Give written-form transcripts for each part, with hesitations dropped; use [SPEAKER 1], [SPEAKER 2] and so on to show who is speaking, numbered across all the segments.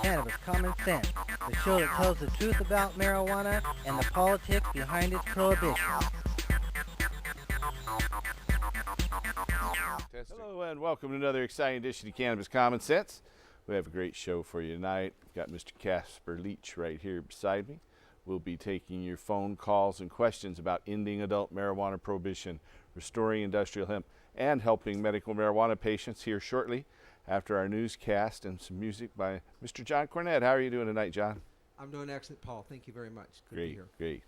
[SPEAKER 1] Cannabis Common Sense, the show that tells the truth about marijuana and the politics behind its prohibition.
[SPEAKER 2] Hello and welcome to another exciting edition of Cannabis Common Sense. We have a great show for you tonight. We've got Mr. Casper Leach right here beside me. We'll be taking your phone calls and questions about ending adult marijuana prohibition, restoring industrial hemp, and helping medical marijuana patients here shortly after our newscast and some music by Mr. John Cornett. How are you doing tonight, John?
[SPEAKER 3] I'm doing excellent, Paul. Thank you very much. Good to be here.
[SPEAKER 2] Great.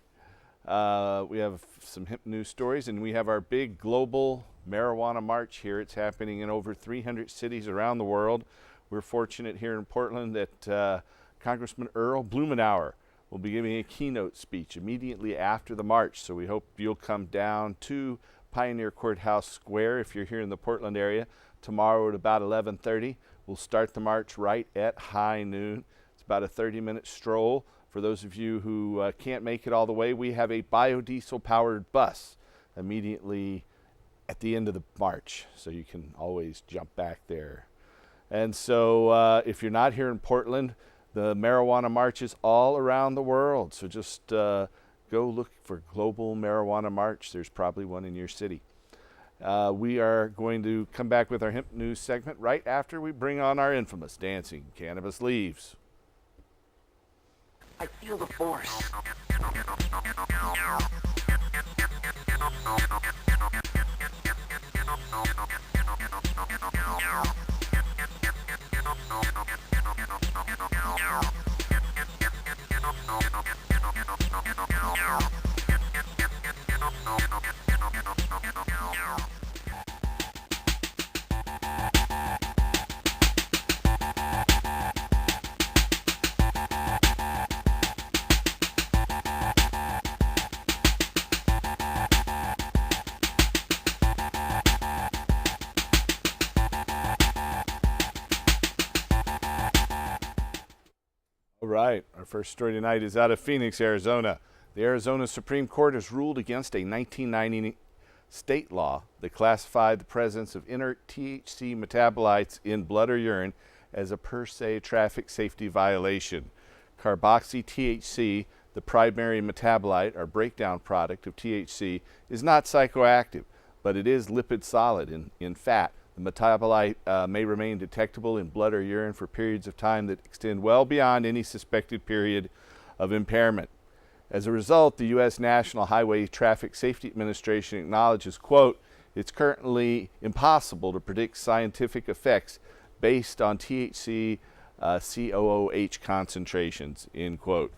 [SPEAKER 2] We have some hemp news stories, and we have our big global marijuana march here. It's happening in over 300 cities around the world. We're fortunate here in Portland that Congressman Earl Blumenauer will be giving a keynote speech immediately after the march. So we hope you'll come down to Pioneer Courthouse Square if you're here in the Portland area tomorrow at about 11:30. We'll start the march right at high noon. It's about a 30-minute stroll. For those of you who can't make it all the way, we have a biodiesel-powered bus immediately at the end of the march, so you can always jump back there. And so if you're not here in Portland, the marijuana marches all around the world. So just go look for Global Marijuana March. There's probably one in your city. We are going to come back with our hemp news segment right after we bring on our infamous Dancing Cannabis Leaves.
[SPEAKER 1] I feel the force.
[SPEAKER 2] All right, our first story tonight is out of Phoenix, Arizona. The Arizona Supreme Court has ruled against a 1990 state law that classified the presence of inert THC metabolites in blood or urine as a per se traffic safety violation. Carboxy-THC, the primary metabolite or breakdown product of THC, is not psychoactive, but it is lipid solid in fat. The metabolite may remain detectable in blood or urine for periods of time that extend well beyond any suspected period of impairment. As a result, the U.S. National Highway Traffic Safety Administration acknowledges, quote, it's currently impossible to predict scientific effects based on THC COOH concentrations, end quote.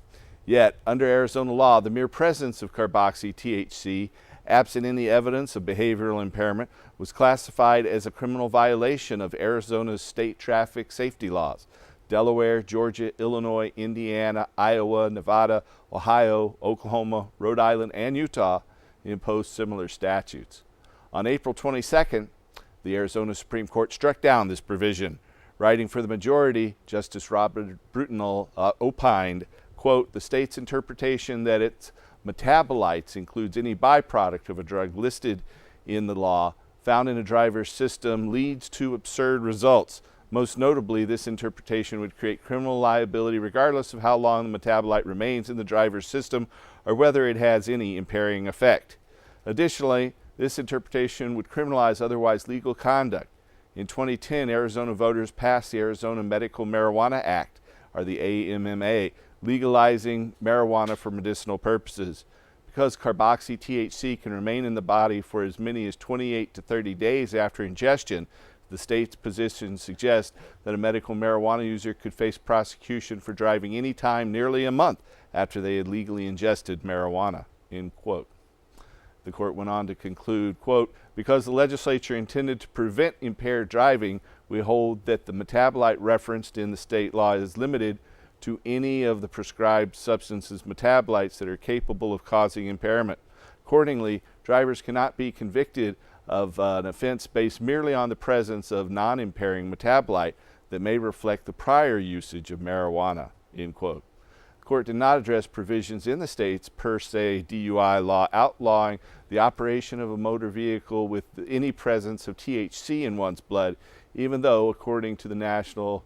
[SPEAKER 2] Yet, under Arizona law, the mere presence of carboxy-THC, absent any evidence of behavioral impairment, was classified as a criminal violation of Arizona's state traffic safety laws. Delaware, Georgia, Illinois, Indiana, Iowa, Nevada, Ohio, Oklahoma, Rhode Island, and Utah imposed similar statutes. On April 22nd, the Arizona Supreme Court struck down this provision. Writing for the majority, Justice Robert Brutinel opined, quote, the state's interpretation that its metabolites includes any byproduct of a drug listed in the law found in a driver's system leads to absurd results. Most notably, this interpretation would create criminal liability regardless of how long the metabolite remains in the driver's system or whether it has any impairing effect. Additionally, this interpretation would criminalize otherwise legal conduct. In 2010, Arizona voters passed the Arizona Medical Marijuana Act, or the AMMA, legalizing marijuana for medicinal purposes. Because carboxy-THC can remain in the body for as many as 28 to 30 days after ingestion, the state's position suggests that a medical marijuana user could face prosecution for driving any time nearly a month after they had legally ingested marijuana, end quote. The court went on to conclude, quote, because the legislature intended to prevent impaired driving, we hold that the metabolite referenced in the state law is limited to any of the prescribed substances metabolites that are capable of causing impairment. Accordingly, drivers cannot be convicted of an offense based merely on the presence of non-impairing metabolite that may reflect the prior usage of marijuana, end quote. The court did not address provisions in the state's per se DUI law outlawing the operation of a motor vehicle with any presence of THC in one's blood, even though, according to the National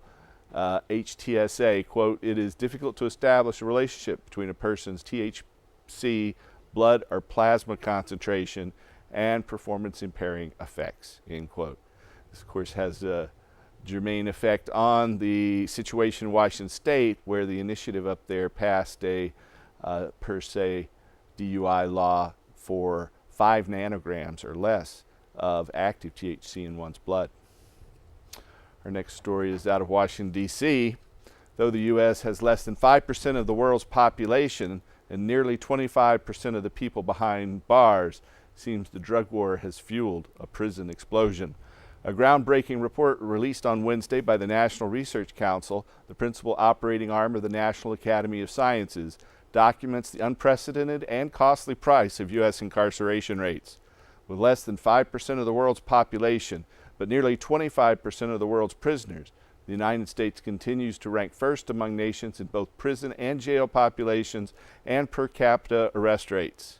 [SPEAKER 2] HTSA, quote, "It is difficult to establish a relationship between a person's THC blood or plasma concentration and performance impairing effects," end quote. This, of course, has a germane effect on the situation in Washington State, where the initiative up there passed a per se DUI law for 5 nanograms or less of active THC in one's blood. Our next story is out of Washington, D.C. Though the U.S. has less than 5% of the world's population and nearly 25% of the people behind bars, seems the drug war has fueled a prison explosion. A groundbreaking report released on Wednesday by the National Research Council, the principal operating arm of the National Academy of Sciences, documents the unprecedented and costly price of U.S. incarceration rates. With less than 5% of the world's population, but nearly 25% of the world's prisoners, the United States continues to rank first among nations in both prison and jail populations and per capita arrest rates.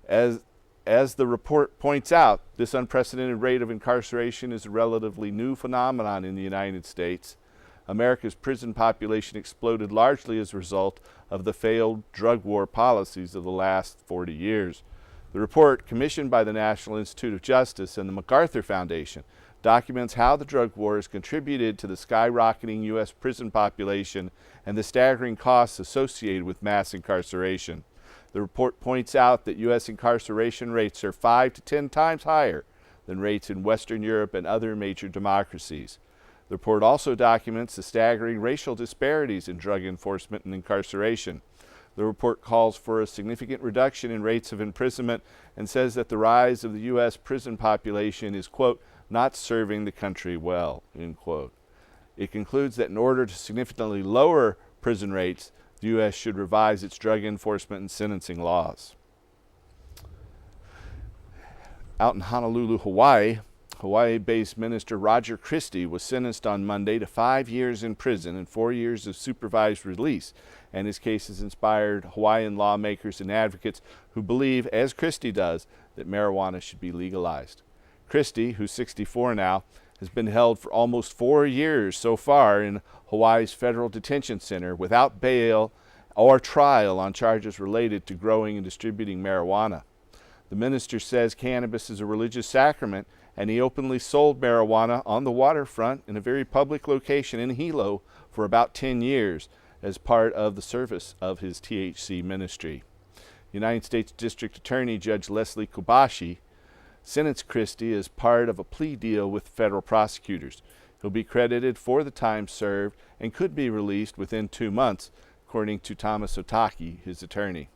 [SPEAKER 2] As the report points out, this unprecedented rate of incarceration is a relatively new phenomenon in the United States. America's prison population exploded largely as a result of the failed drug war policies of the last 40 years. The report, commissioned by the National Institute of Justice and the MacArthur Foundation, documents how the drug war has contributed to the skyrocketing U.S. prison population and the staggering costs associated with mass incarceration. The report points out that U.S. incarceration rates are 5 to 10 times higher than rates in Western Europe and other major democracies. The report also documents the staggering racial disparities in drug enforcement and incarceration. The report calls for a significant reduction in rates of imprisonment and says that the rise of the U.S. prison population is, quote, "not serving the country well," end quote. It concludes that in order to significantly lower prison rates, the U.S. should revise its drug enforcement and sentencing laws. Out in Honolulu, Hawaii, Hawaii-based Minister Roger Christie was sentenced on Monday to 5 years in prison and 4 years of supervised release, and his case has inspired Hawaiian lawmakers and advocates who believe, as Christie does, that marijuana should be legalized. Christie, who's 64 now, has been held for almost 4 years so far in Hawaii's federal detention center without bail or trial on charges related to growing and distributing marijuana. The minister says cannabis is a religious sacrament, and he openly sold marijuana on the waterfront in a very public location in Hilo for about 10 years as part of the service of his THC ministry. United States District Attorney Judge Leslie Kobashi sentenced Christie as part of a plea deal with federal prosecutors. He'll be credited for the time served and could be released within 2 months, according to Thomas Otaki, his attorney.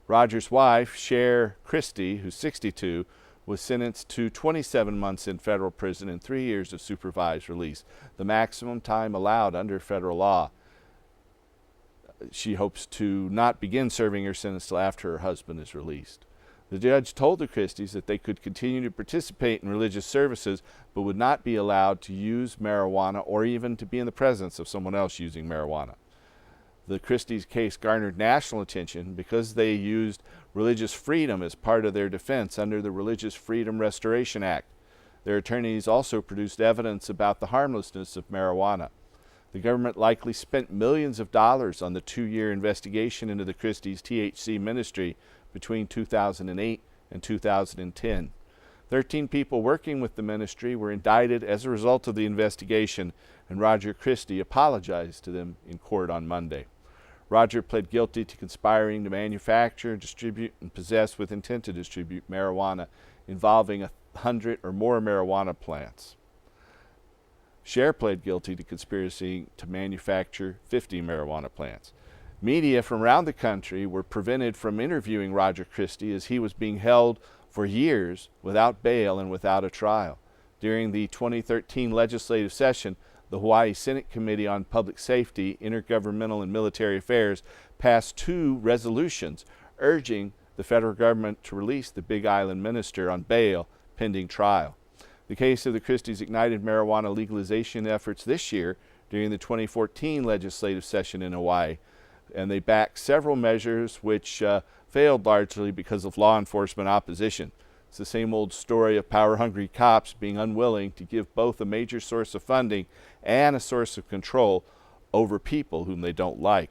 [SPEAKER 2] Roger's wife, Cher Christie, who's 62, was sentenced to 27 months in federal prison and 3 years of supervised release, the maximum time allowed under federal law. She hopes to not begin serving her sentence till after her husband is released. The judge told the Christies that they could continue to participate in religious services, but would not be allowed to use marijuana or even to be in the presence of someone else using marijuana. The Christies' case garnered national attention because they used religious freedom as part of their defense under the Religious Freedom Restoration Act. Their attorneys also produced evidence about the harmlessness of marijuana. The government likely spent millions of dollars on the 2-year investigation into the Christies' THC ministry between 2008 and 2010. 13 people working with the ministry were indicted as a result of the investigation, and Roger Christie apologized to them in court on Monday. Roger pled guilty to conspiring to manufacture, distribute, and possess with intent to distribute marijuana involving 100 or more marijuana plants. Cher pled guilty to conspiracy to manufacture 50 marijuana plants. Media from around the country were prevented from interviewing Roger Christie as he was being held for years without bail and without a trial. During the 2013 legislative session, the Hawaii Senate Committee on Public Safety, Intergovernmental and Military Affairs passed 2 resolutions urging the federal government to release the Big Island minister on bail pending trial. The case of the Christies ignited marijuana legalization efforts this year during the 2014 legislative session in Hawaii, and they backed several measures which failed largely because of law enforcement opposition. It's the same old story of power-hungry cops being unwilling to give both a major source of funding and a source of control over people whom they don't like.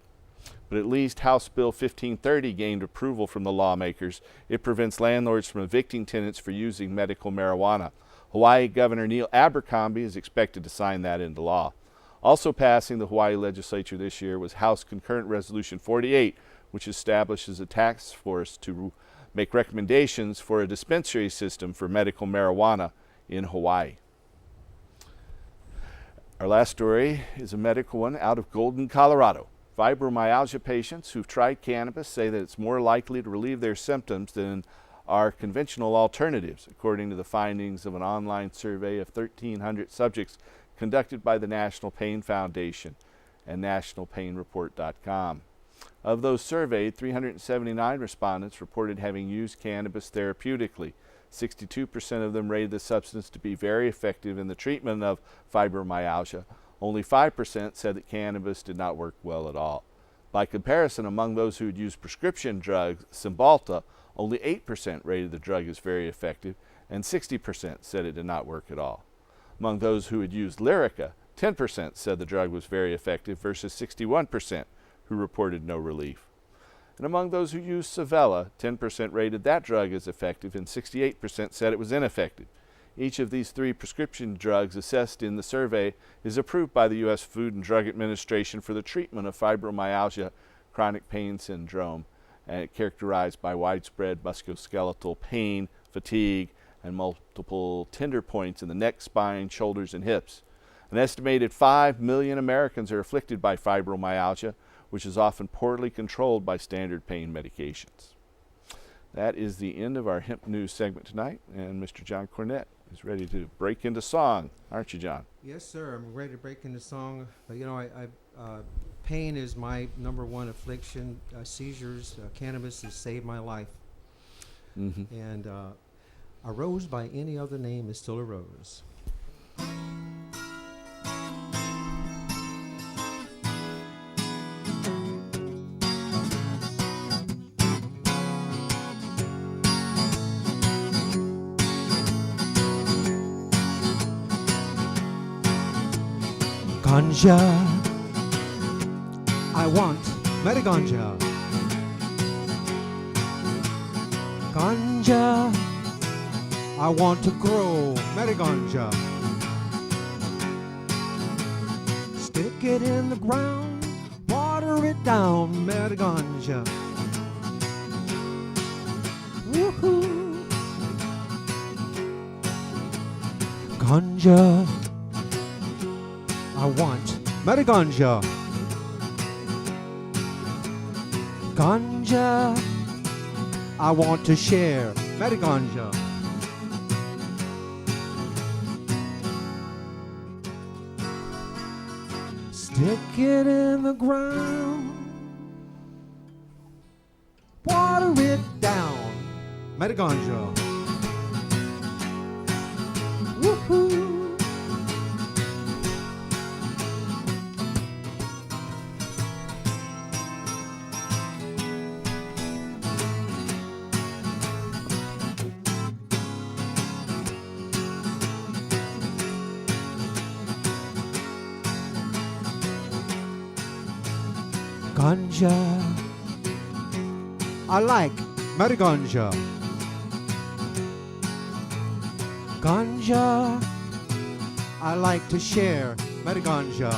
[SPEAKER 2] But at least House Bill 1530 gained approval from the lawmakers. It prevents landlords from evicting tenants for using medical marijuana. Hawaii Governor Neil Abercrombie is expected to sign that into law. Also passing the Hawaii legislature this year was House Concurrent Resolution 48, which establishes a task force to make recommendations for a dispensary system for medical marijuana in Hawaii. Our last story is a medical one out of Golden, Colorado. Fibromyalgia patients who've tried cannabis say that it's more likely to relieve their symptoms than are conventional alternatives, according to the findings of an online survey of 1,300 subjects conducted by the National Pain Foundation and nationalpainreport.com. Of those surveyed, 379 respondents reported having used cannabis therapeutically. 62% of them rated the substance to be very effective in the treatment of fibromyalgia. Only 5% said that cannabis did not work well at all. By comparison, among those who had used prescription drug Cymbalta, only 8% rated the drug as very effective, and 60% said it did not work at all. Among those who had used Lyrica, 10% said the drug was very effective versus 61% who reported no relief. And among those who used Savella, 10% rated that drug as effective and 68% said it was ineffective. Each of these three prescription drugs assessed in the survey is approved by the U.S. Food and Drug Administration for the treatment of fibromyalgia, chronic pain syndrome, and characterized by widespread musculoskeletal pain, fatigue, and multiple tender points in the neck, spine, shoulders, and hips. An estimated 5 million Americans are afflicted by fibromyalgia, which is often poorly controlled by standard pain medications. That is the end of our hemp news segment tonight, and Mr. John Cornett is ready to break into song, aren't you, John?
[SPEAKER 3] Yes, sir. I'm ready to break into song. You know, pain is my number one affliction. Seizures, cannabis has saved my life.
[SPEAKER 2] Mm-hmm.
[SPEAKER 3] And a rose by any other name is still a rose. Ganja, I want Metaganja. Ganja, I want to grow Metaganja. Stick it in the ground, water it down, Metaganja. Woohoo! Ganja, I want Metaganja. Ganja, I want to share Metaganja. Stick it in the ground, water it down, Metaganja. Woohoo! Ganja, I like Metaganja. Ganja, I like to share Metaganja.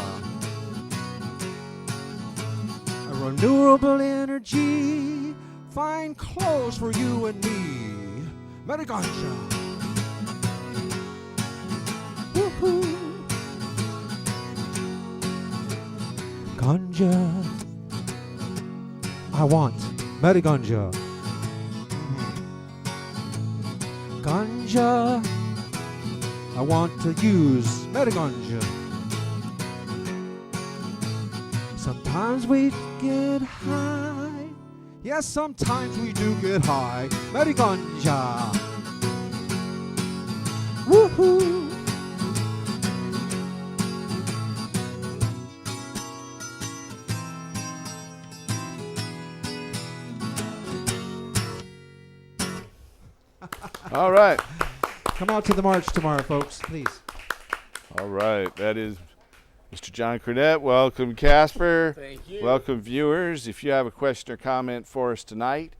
[SPEAKER 3] A renewable energy, fine clothes for you and me. Metaganja. Woohoo! Ganja, I want Metaganja. Ganja, I want to use Metaganja. Sometimes we get high. Yes, sometimes we do get high. Metaganja. Woohoo!
[SPEAKER 2] All right.
[SPEAKER 3] Come out to the march tomorrow, folks, please.
[SPEAKER 2] All right. That is Mr. John Credette. Welcome, Casper.
[SPEAKER 4] Thank you.
[SPEAKER 2] Welcome, viewers. If you have a question or comment for us tonight,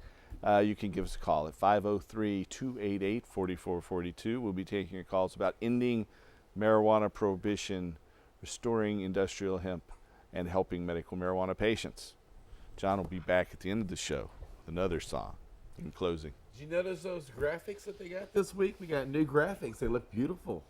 [SPEAKER 2] you can give us a call at 503-288-4442. We'll be taking your calls about ending marijuana prohibition, restoring industrial hemp, and helping medical marijuana patients. John will be back at the end of the show with another song in closing.
[SPEAKER 4] Did you notice those graphics that they got this week? We got new graphics. They look beautiful.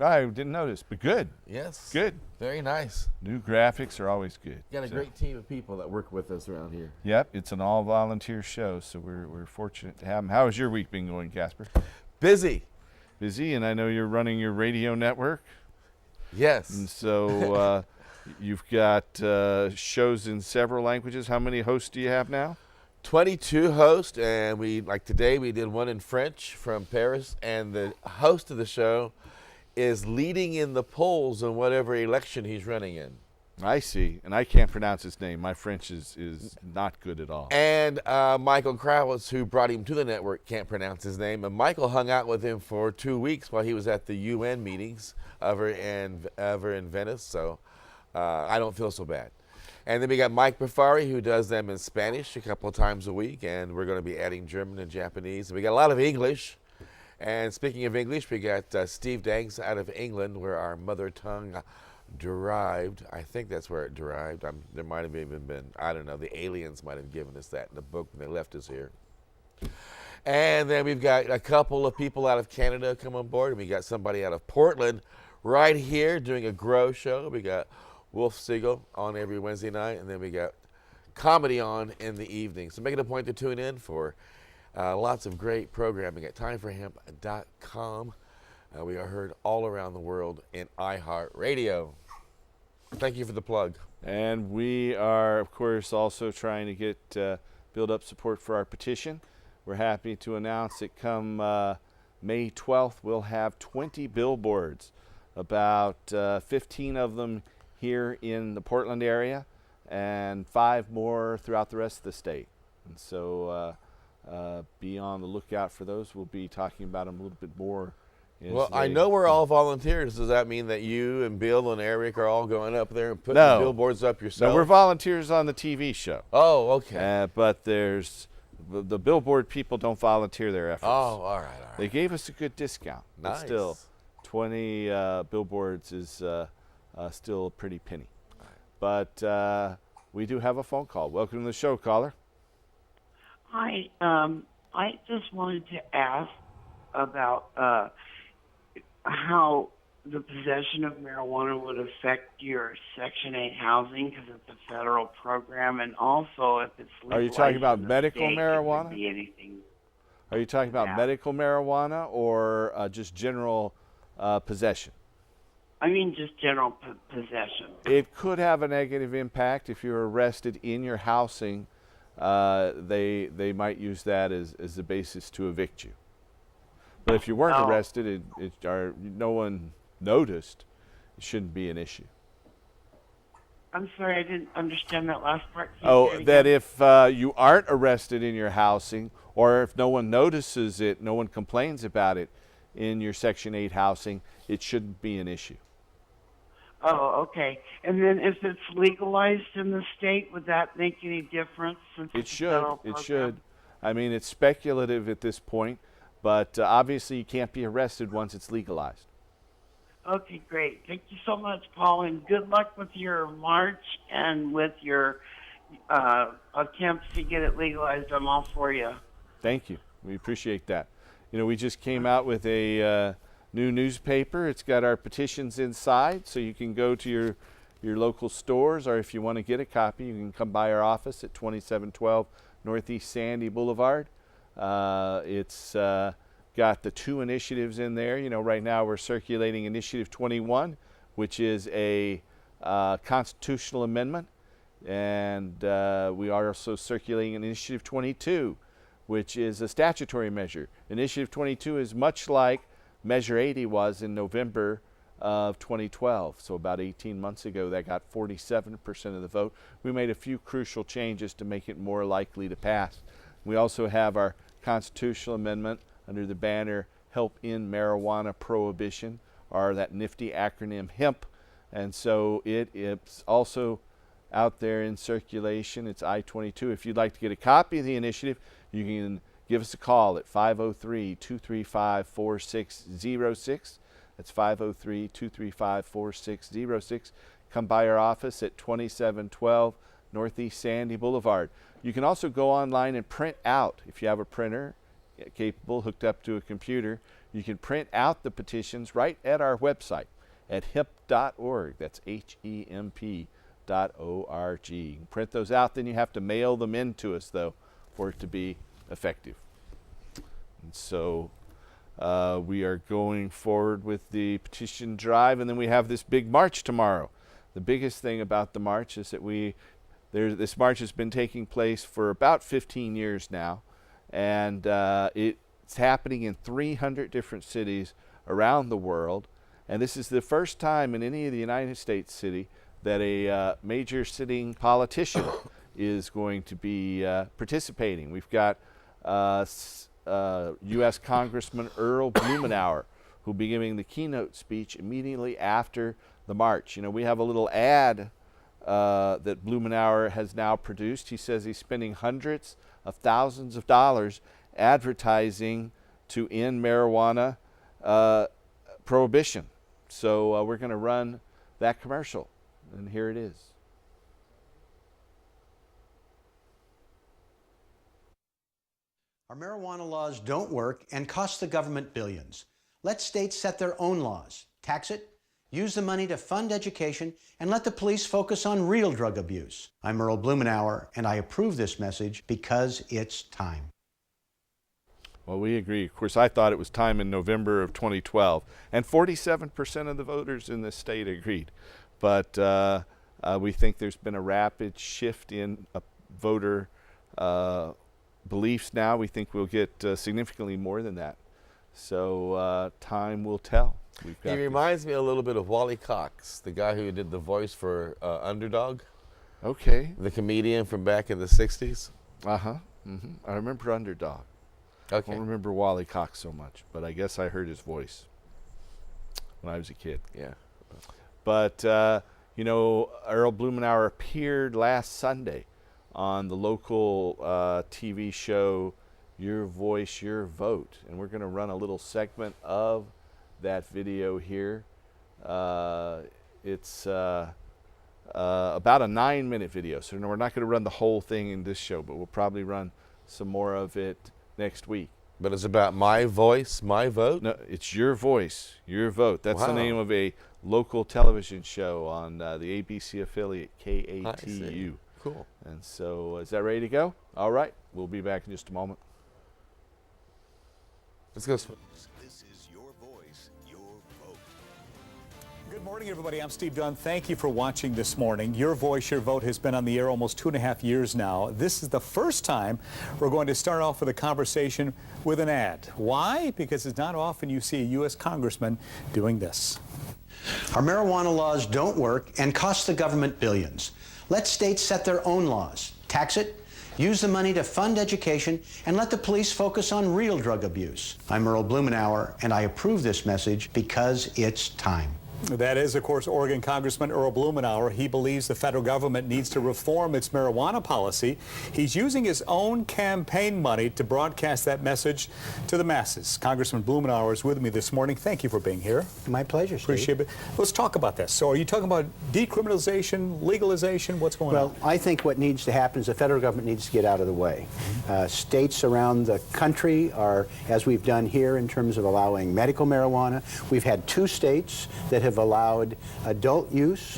[SPEAKER 2] I didn't notice, but good.
[SPEAKER 4] Yes.
[SPEAKER 2] Good.
[SPEAKER 4] Very nice.
[SPEAKER 2] New graphics are always good.
[SPEAKER 4] Got a great team of people that work with us around here.
[SPEAKER 2] Yep, it's an all-volunteer show, so we're fortunate to have them. How has your week been going, Casper?
[SPEAKER 4] Busy.
[SPEAKER 2] Busy, and I know you're running your radio network.
[SPEAKER 4] Yes.
[SPEAKER 2] And so you've got shows in several languages. How many hosts do you have now?
[SPEAKER 4] 22 hosts, and today we did one in French from Paris, and the host of the show is leading in the polls in whatever election he's running in.
[SPEAKER 2] I see, and I can't pronounce his name. My French is not good at all.
[SPEAKER 4] And Michael Krawitz, who brought him to the network, can't pronounce his name. And Michael hung out with him for 2 weeks while he was at the UN meetings over in Venice, so I don't feel so bad. And then we got Mike Bafari, who does them in Spanish a couple of times a week, and we're going to be adding German and Japanese. And we got a lot of English. And speaking of English, we got Steve Danks out of England, where our mother tongue derived. I think that's where it derived. There might have even been, I don't know, the aliens might have given us that in the book when they left us here. And then we've got a couple of people out of Canada come on board, and we got somebody out of Portland right here doing a grow show. We got Wolf Siegel on every Wednesday night, and then we got comedy on in the evening. So make it a point to tune in for lots of great programming at timeforhemp.com. We are heard all around the world in iHeartRadio. Thank you for the plug.
[SPEAKER 2] And we are, of course, also trying to get build up support for our petition. We're happy to announce that come May 12th, we'll have 20 billboards, about 15 of them here in the Portland area, and 5 more throughout the rest of the state. And so be on the lookout for those. We'll be talking about them a little bit more.
[SPEAKER 4] Well, I know we're all volunteers. Does that mean that you and Bill and Eric are all going up there and putting the billboards up yourself?
[SPEAKER 2] No, we're volunteers on the TV show.
[SPEAKER 4] Oh, okay.
[SPEAKER 2] But there's the billboard people don't volunteer their efforts.
[SPEAKER 4] Oh, all right.
[SPEAKER 2] They gave us a good discount.
[SPEAKER 4] Nice.
[SPEAKER 2] But still, 20 billboards is still a pretty penny. But we do have a phone call. Welcome to the show, caller.
[SPEAKER 5] Hi. I just wanted to ask about how the possession of marijuana would affect your Section 8 housing, because it's a federal program, and also if it's legalized.
[SPEAKER 2] Are you talking about
[SPEAKER 5] in the
[SPEAKER 2] medical
[SPEAKER 5] state,
[SPEAKER 2] marijuana?
[SPEAKER 5] It could be anything.
[SPEAKER 2] Are you talking about medical marijuana or just general possession?
[SPEAKER 5] I mean just general possession.
[SPEAKER 2] It could have a negative impact if you're arrested in your housing. They might use that as the basis to evict you. But if you weren't arrested, no one noticed, it shouldn't be an issue.
[SPEAKER 5] I'm sorry, I didn't understand that last part.
[SPEAKER 2] That if you aren't arrested in your housing, or if no one notices it, no one complains about it in your Section 8 housing, it shouldn't be an issue.
[SPEAKER 5] Oh, okay. And then if it's legalized in the state, would that make any difference?
[SPEAKER 2] It should. It should. I mean, it's speculative at this point, but obviously you can't be arrested once it's legalized.
[SPEAKER 5] Okay, great. Thank you so much, Paul, and good luck with your march and with your attempts to get it legalized. I'm all for you.
[SPEAKER 2] Thank you. We appreciate that. You know, we just came out with a new newspaper. It's got our petitions inside, so you can go to your local stores, or if you want to get a copy, you can come by our office at 2712 Northeast Sandy Boulevard. It's got the 2 initiatives in there. You know, right now we're circulating Initiative 21, which is a constitutional amendment, and we are also circulating Initiative 22, which is a statutory measure. Initiative 22 is much like Measure 80 was in November of 2012. So about 18 months ago, that got 47% of the vote. We made a few crucial changes to make it more likely to pass. We also have our constitutional amendment under the banner Help End Marijuana Prohibition, or that nifty acronym HEMP. And so it's also out there in circulation. It's I-22. If you'd like to get a copy of the initiative, you can give us a call at 503-235-4606. That's 503-235-4606. Come by our office at 2712 Northeast Sandy Boulevard. You can also go online and print out, if you have a printer capable, hooked up to a computer, you can print out the petitions right at our website at hemp.org. That's HEMP.org. You can print those out, then you have to mail them in to us, though, for it to be effective. And so we are going forward with the petition drive, and then we have this big march tomorrow. The biggest thing about the march is that this march has been taking place for about 15 years now, and it's happening in 300 different cities around the world. And this is the first time in any of the United States city that a major sitting politician is going to be participating. We've got U.S. Congressman Earl Blumenauer, who will be giving the keynote speech immediately after the march. You know, we have a little ad that Blumenauer has now produced. He says he's spending hundreds of thousands of dollars advertising to end marijuana prohibition. So we're going to run that commercial, and here it is.
[SPEAKER 6] Our marijuana laws don't work and cost the government billions. Let states set their own laws, tax it, use the money to fund education, and let the police focus on real drug abuse. I'm Earl Blumenauer, and I approve this message because it's time.
[SPEAKER 2] Well, we agree. Of course, I thought it was time in November of 2012, and 47% of the voters in this state agreed. But we think there's been a rapid shift in voter beliefs now. We think we'll get significantly more than that. So time will tell.
[SPEAKER 4] He reminds me a little bit of Wally Cox, the guy who did the voice for Underdog.
[SPEAKER 2] Okay.
[SPEAKER 4] The comedian from back in the 60s.
[SPEAKER 2] Uh-huh. I remember Underdog.
[SPEAKER 4] Okay.
[SPEAKER 2] I don't remember Wally Cox so much, but I guess I heard his voice when I was a kid.
[SPEAKER 4] Yeah.
[SPEAKER 2] But, you know, Earl Blumenauer appeared last Sunday on the local TV show Your Voice, Your Vote. And we're going to run a little segment of that video here. It's about a 9-minute video, so we're not going to run the whole thing in this show, but we'll probably run some more of it next week.
[SPEAKER 4] But it's about my voice, my vote?
[SPEAKER 2] No, it's Your Voice, Your Vote. That's
[SPEAKER 4] Wow.
[SPEAKER 2] the name of a local television show on the ABC affiliate KATU.
[SPEAKER 4] Cool.
[SPEAKER 2] And so is that ready to go? All right, we'll be back in just a moment.
[SPEAKER 4] Let's go.
[SPEAKER 7] This is Your Voice, Your Vote.
[SPEAKER 8] Good morning, everybody. I'm Steve Dunn. Thank you for watching this morning. Your Voice, Your Vote has been on the air almost 2.5 years now. This is the first time we're going to start off with a conversation with an ad. Why? Because it's not often you see a U.S. congressman doing this.
[SPEAKER 6] Our marijuana laws don't work and cost the government billions. Let states set their own laws, tax it, use the money to fund education, and let the police focus on real drug abuse. I'm Earl Blumenauer, and I approve this message because it's time.
[SPEAKER 8] That is, of course, Oregon Congressman Earl Blumenauer. He believes the federal government needs to reform its marijuana policy. He's using his own campaign money to broadcast that message to the masses. Congressman Blumenauer is with me this morning. Thank you for being here.
[SPEAKER 6] My pleasure, Steve.
[SPEAKER 8] Appreciate it. Let's talk about this. So are you talking about decriminalization, legalization? What's going on?
[SPEAKER 6] Well, I think what needs to happen is the federal government needs to get out of the way. States around the country are, as we've done here in terms of allowing medical marijuana, we've had 2 states that have allowed adult use,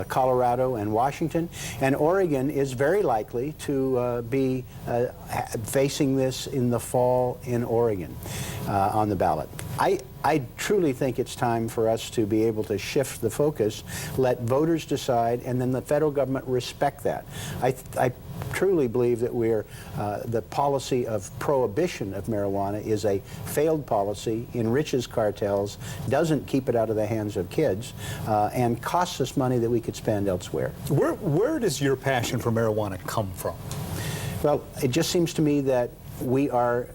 [SPEAKER 6] Colorado and Washington, and Oregon is very likely to be facing this in the fall in Oregon on the ballot. I truly think it's time for us to be able to shift the focus, let voters decide, and then the federal government respect that. I truly believe that the policy of prohibition of marijuana is a failed policy, enriches cartels, doesn't keep it out of the hands of kids, and costs us money that we could spend elsewhere.
[SPEAKER 8] Where does your passion for marijuana come from?
[SPEAKER 6] Well, it just seems to me that we are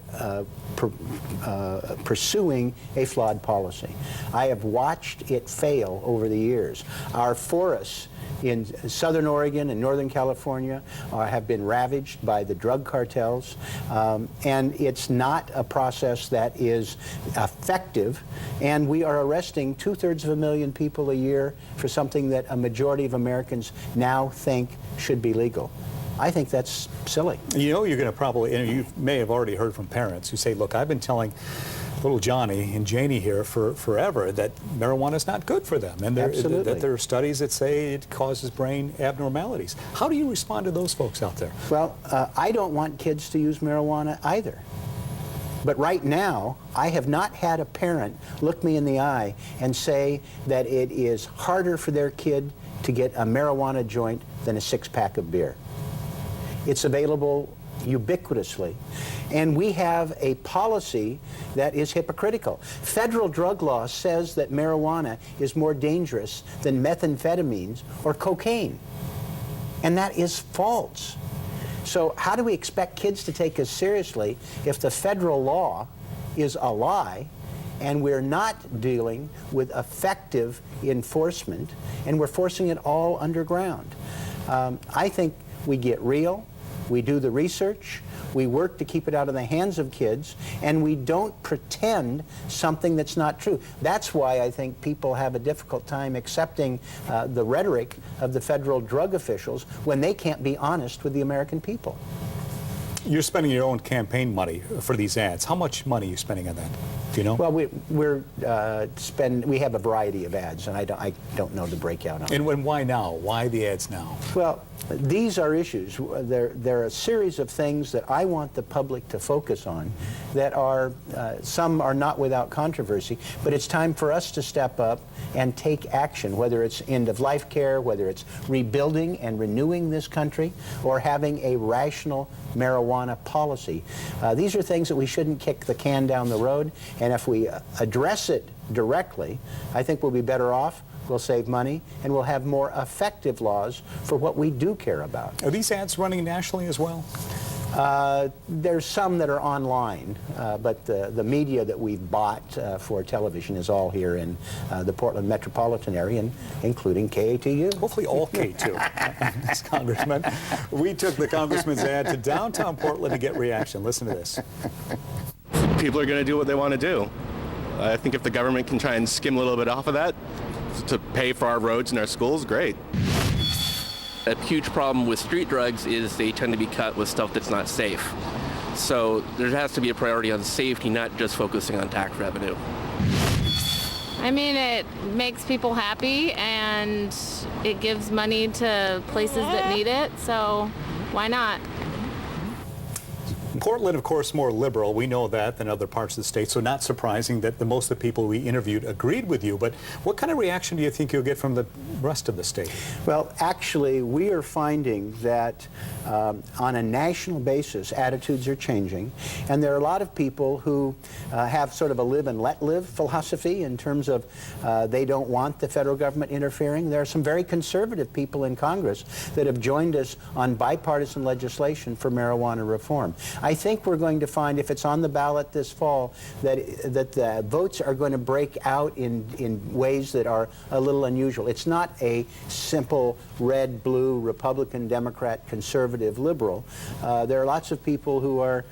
[SPEAKER 6] pursuing a flawed policy. I have watched it fail over the years. Our forests in southern Oregon and northern California have been ravaged by the drug cartels, and it's not a process that is effective, and we are arresting 2/3 people a year for something that a majority of Americans now think should be legal. I think that's silly.
[SPEAKER 8] You know, you're going to probably, you may have already heard from parents who say, look, I've been telling little Johnny and Janie here for forever that marijuana is not good for them, and that there are studies that say it causes brain abnormalities. How do you respond to those folks out there?
[SPEAKER 6] Well, I don't want kids to use marijuana either. But right now, I have not had a parent look me in the eye and say that it is harder for their kid to get a marijuana joint than a 6-pack of beer. It's available ubiquitously. And we have a policy that is hypocritical. Federal drug law says that marijuana is more dangerous than methamphetamines or cocaine. And that is false. So how do we expect kids to take us seriously if the federal law is a lie and we're not dealing with effective enforcement and we're forcing it all underground? I think we get real, we do the research, we work to keep it out of the hands of kids, and we don't pretend something that's not true. That's why I think people have a difficult time accepting the rhetoric of the federal drug officials when they can't be honest with the American people.
[SPEAKER 8] You're spending your own campaign money for these ads. How much money are you spending on that? Do you know?
[SPEAKER 6] Well, we have a variety of ads, and I don't know the breakout on it.
[SPEAKER 8] And why now? Why the ads now?
[SPEAKER 6] Well, these are issues. There are a series of things that I want the public to focus on that are, some are not without controversy, but it's time for us to step up and take action, whether it's end-of-life care, whether it's rebuilding and renewing this country, or having a rational marijuana policy. These are things that we shouldn't kick the can down the road, and if we address it directly, I think we'll be better off. We'll save money, and we'll have more effective laws for what we do care about.
[SPEAKER 8] Are these ads running nationally as well?
[SPEAKER 6] There's some that are online, but the media that we've bought for television is all here in the Portland metropolitan area, including KATU.
[SPEAKER 8] Hopefully all K2, this Congressman. We took the Congressman's ad to downtown Portland to get reaction. Listen to this.
[SPEAKER 9] People are going to do what they want to do. I think if the government can try and skim a little bit off of that to pay for our roads and our schools, great.
[SPEAKER 10] A huge problem with street drugs is they tend to be cut with stuff that's not safe. So there has to be a priority on safety, not just focusing on tax revenue.
[SPEAKER 11] I mean, it makes people happy and it gives money to places that need it, so why not?
[SPEAKER 8] Portland, of course, more liberal. We know that than other parts of the state, so not surprising that most of the people we interviewed agreed with you. But what kind of reaction do you think you'll get from the rest of the state?
[SPEAKER 6] Well, actually, we are finding that on a national basis, attitudes are changing, and there are a lot of people who have sort of a live and let live philosophy in terms of they don't want the federal government interfering. There are some very conservative people in Congress that have joined us on bipartisan legislation for marijuana reform. I think we're going to find, if it's on the ballot this fall, that the votes are going to break out in ways that are a little unusual. It's not a simple red, blue, Republican, Democrat, conservative, liberal. There are lots of people who are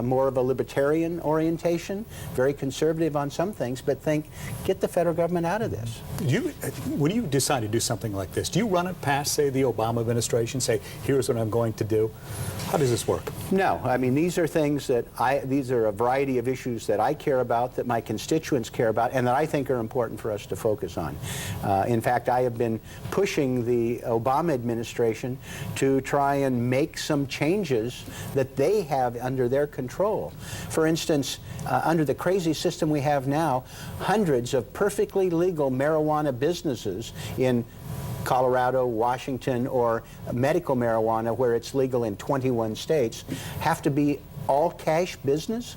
[SPEAKER 6] more of a libertarian orientation, very conservative on some things, but think, get the federal government out of this.
[SPEAKER 8] When you decide to do something like this, do you run it past, say, the Obama administration, say, here's what I'm going to do? How does this work?
[SPEAKER 6] No, I mean, these are things that these are a variety of issues that I care about, that my constituents care about, and that I think are important for us to focus on. In fact, I have been pushing the Obama administration to try and make some changes that they have under their control. For instance, under the crazy system we have now, hundreds of perfectly legal marijuana businesses in Colorado, Washington, or medical marijuana, where it's legal in 21 states, have to be all cash business?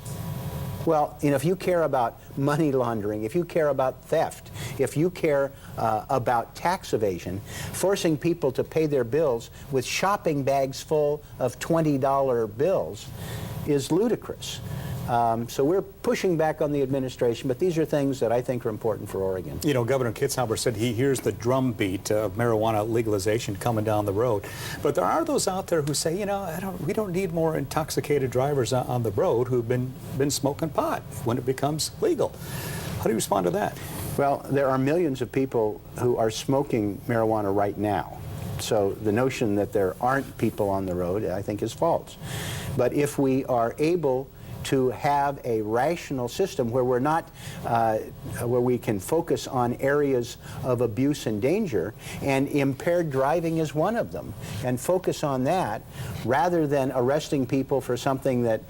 [SPEAKER 6] Well, you know, if you care about money laundering, if you care about theft, if you care about tax evasion, forcing people to pay their bills with shopping bags full of $20 bills, is ludicrous. So we're pushing back on the administration, but these are things that I think are important for Oregon.
[SPEAKER 8] You know, Governor Kitzhaber said he hears the drumbeat of marijuana legalization coming down the road. But there are those out there who say, you know, we don't need more intoxicated drivers on the road who've been smoking pot when it becomes legal. How do you respond to that?
[SPEAKER 6] Well, there are millions of people who are smoking marijuana right now. So the notion that there aren't people on the road, I think, is false. But if we are able to have a rational system where we're not, where we can focus on areas of abuse and danger, and impaired driving is one of them, and focus on that rather than arresting people for something that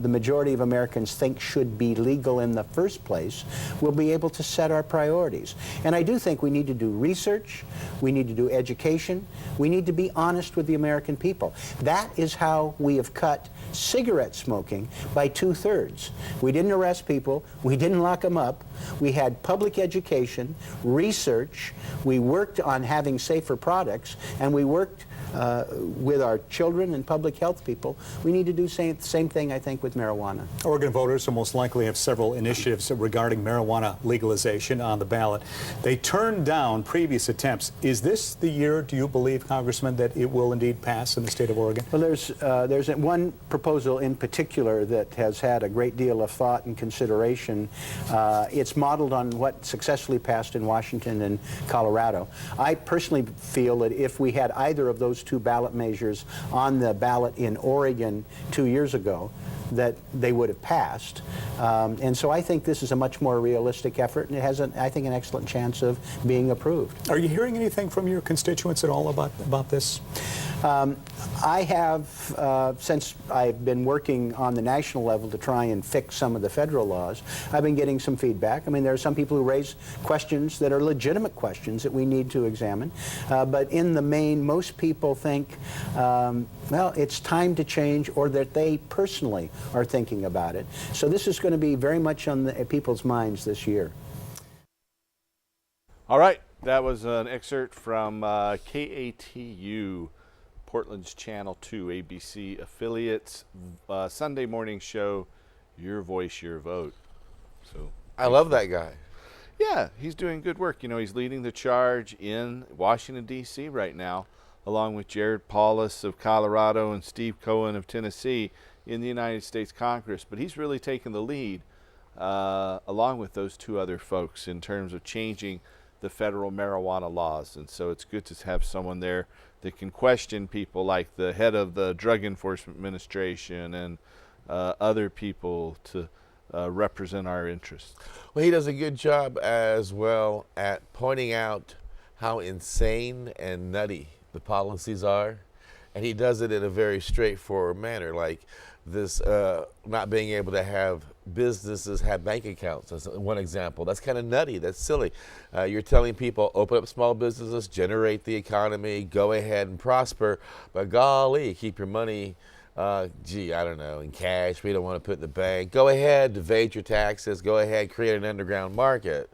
[SPEAKER 6] the majority of Americans think should be legal in the first place, we'll be able to set our priorities. And I do think we need to do research, we need to do education, we need to be honest with the American people. That is how we have cut cigarette smoking by 2/3. We didn't arrest people, we didn't lock them up, we had public education, research, we worked on having safer products, and we worked with our children and public health people. We need to do the same thing, I think, with marijuana.
[SPEAKER 8] Oregon voters will most likely have several initiatives regarding marijuana legalization on the ballot. They turned down previous attempts. Is this the year, do you believe, Congressman, that it will indeed pass in the state of Oregon?
[SPEAKER 6] Well, there's one proposal in particular that has had a great deal of thought and consideration. It's modeled on what successfully passed in Washington and Colorado. I personally feel that if we had either of those two ballot measures on the ballot in Oregon 2 years ago, that they would have passed. And so I think this is a much more realistic effort, and it has, I think, an excellent chance of being approved.
[SPEAKER 8] Are you hearing anything from your constituents at all about this?
[SPEAKER 6] I have, since I've been working on the national level to try and fix some of the federal laws, I've been getting some feedback. I mean, there are some people who raise questions that are legitimate questions that we need to examine. But in the main, most people think, well, it's time to change, or that they personally are thinking about it. So this is going to be very much on people's minds this year.
[SPEAKER 2] All right, that was an excerpt from KATU, Portland's Channel 2 ABC affiliates Sunday morning show, Your Voice, Your Vote. So
[SPEAKER 4] I love that guy.
[SPEAKER 2] Yeah, he's doing good work. You know, he's leading the charge in Washington, D.C. right now, along with Jared Paulus of Colorado and Steve Cohen of Tennessee in the United States Congress. But he's really taken the lead, along with those two other folks, in terms of changing the federal marijuana laws. And so it's good to have someone there that can question people like the head of the Drug Enforcement Administration and other people to represent our interests.
[SPEAKER 4] Well, he does a good job as well at pointing out how insane and nutty the policies are, and he does it in a very straightforward manner, like this not being able to have businesses have bank accounts. That's one example. That's kind of nutty. That's silly. You're telling people, open up small businesses, generate the economy, go ahead and prosper, but golly, keep your money, gee, I don't know, in cash. We don't want to put in the bank. Go ahead, evade your taxes. Go ahead, create an underground market.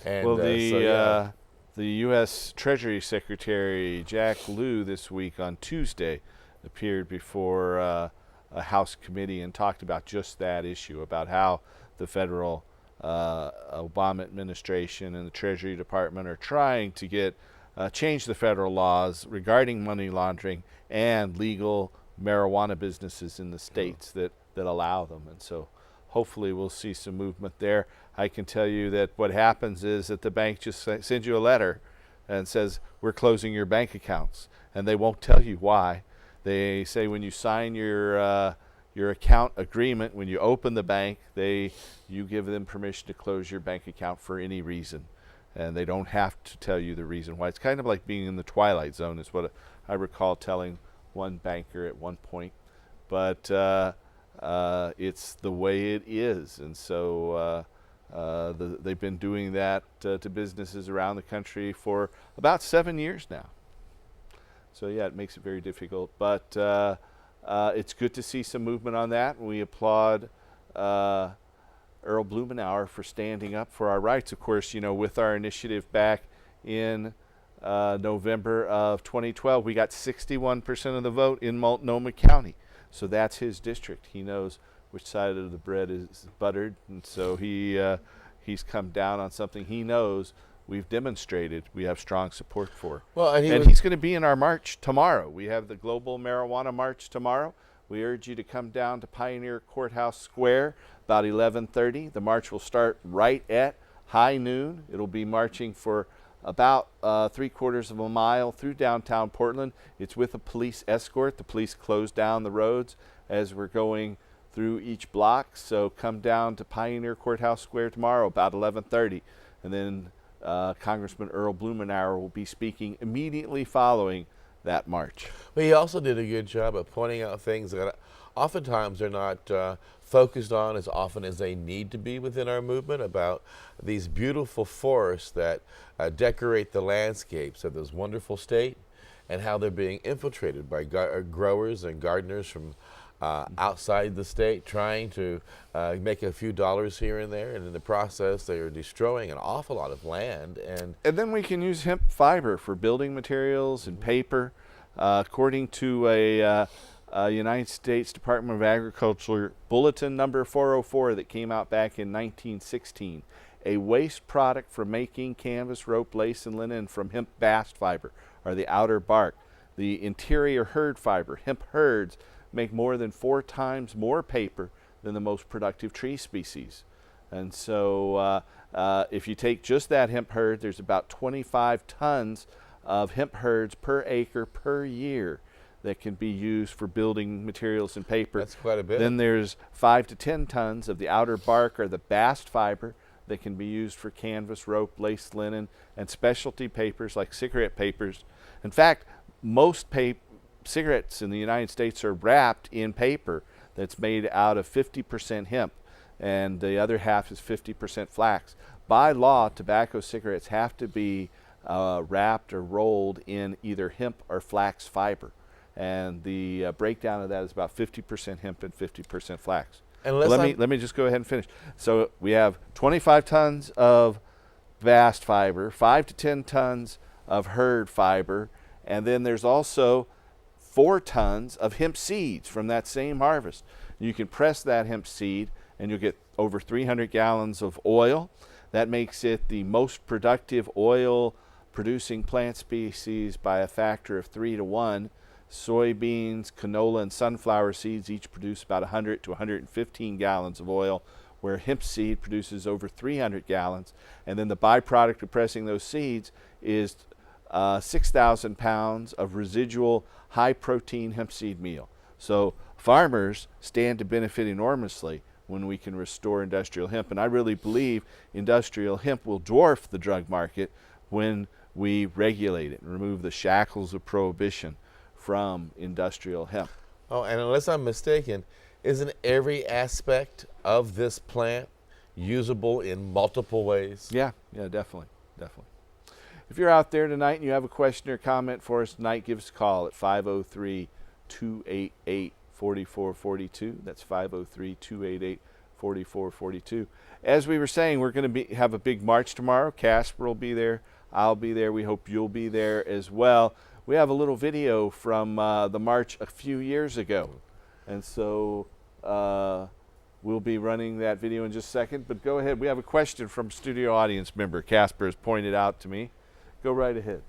[SPEAKER 4] And,
[SPEAKER 2] well,
[SPEAKER 4] yeah.
[SPEAKER 2] The U.S. Treasury Secretary Jack Lew this week on Tuesday appeared before a House committee and talked about just that issue, about how the federal Obama administration and the Treasury Department are trying to get change the federal laws regarding money laundering and legal marijuana businesses in the states that allow them. And so hopefully we'll see some movement there. I can tell you that what happens is that the bank just sends you a letter and says, we're closing your bank accounts, and they won't tell you why. They say when you sign your account agreement, when you open the bank, you give them permission to close your bank account for any reason, and they don't have to tell you the reason why. It's kind of like being in the twilight zone, is what I recall telling one banker at one point. But it's the way it is, and so they've been doing that to businesses around the country for about 7 years now. So yeah, it makes it very difficult, but it's good to see some movement on that. We applaud Earl Blumenauer for standing up for our rights. Of course, you know, with our initiative back in November of 2012, we got 61% of the vote in Multnomah County. So that's his district. He knows which side of the bread is buttered, and so he's come down on something he knows we've demonstrated we have strong support for.
[SPEAKER 4] Well, and
[SPEAKER 2] he's going to be in our march tomorrow. We have the Global Marijuana March tomorrow. We urge you to come down to Pioneer Courthouse Square about 11:30. The march will start right at high noon. It'll be marching for about 3/4 of a mile through downtown Portland. It's with a police escort. The police close down the roads as we're going through each block. So come down to Pioneer Courthouse Square tomorrow about 11:30. And then Congressman Earl Blumenauer will be speaking immediately following that march.
[SPEAKER 4] Well, he also did a good job of pointing out things that oftentimes are not focused on as often as they need to be within our movement, about these beautiful forests that decorate the landscapes of this wonderful state, and how they're being infiltrated by growers and gardeners from outside the state, trying to make a few dollars here and there, and in the process they are destroying an awful lot of land. And
[SPEAKER 2] then we can use hemp fiber for building materials and paper. According to a United States Department of Agriculture bulletin number 404 that came out back in 1916, a waste product for making canvas, rope, lace, and linen from hemp bast fiber are the outer bark. The interior hurd fiber, hemp hurds, make more than 4 times more paper than the most productive tree species. And so if you take just that hemp hurd, there's about 25 tons of hemp hurds per acre per year that can be used for building materials and paper.
[SPEAKER 4] That's quite a bit.
[SPEAKER 2] Then there's 5 to 10 tons of the outer bark or the bast fiber that can be used for canvas, rope, lace, linen, and specialty papers like cigarette papers. In fact, most cigarettes in the United States are wrapped in paper that's made out of 50% hemp, and the other half is 50% flax. By law, tobacco cigarettes have to be wrapped or rolled in either hemp or flax fiber, and the breakdown of that is about 50% hemp and 50% flax.
[SPEAKER 4] And
[SPEAKER 2] let me just go ahead and finish. So we have 25 tons of bast fiber, 5 to 10 tons of hurd fiber, and then there's also 4 tons of hemp seeds from that same harvest. You can press that hemp seed and you'll get over 300 gallons of oil. That makes it the most productive oil producing plant species by a factor of 3 to 1. Soybeans, canola, and sunflower seeds each produce about 100 to 115 gallons of oil, where hemp seed produces over 300 gallons. And then the byproduct of pressing those seeds is 6,000 pounds of residual high-protein hemp seed meal. So farmers stand to benefit enormously when we can restore industrial hemp. And I really believe industrial hemp will dwarf the drug market when we regulate it and remove the shackles of prohibition from industrial hemp.
[SPEAKER 4] Oh, and unless I'm mistaken, isn't every aspect of this plant usable in multiple ways?
[SPEAKER 2] Yeah, definitely. If you're out there tonight and you have a question or comment for us tonight, give us a call at 503-288-4442. That's 503-288-4442. As we were saying, we're going to have a big march tomorrow. Casper will be there. I'll be there. We hope you'll be there as well. We have a little video from the march a few years ago. And so we'll be running that video in just a second. But go ahead. We have a question from studio audience member. Casper has pointed out to me. Go right ahead.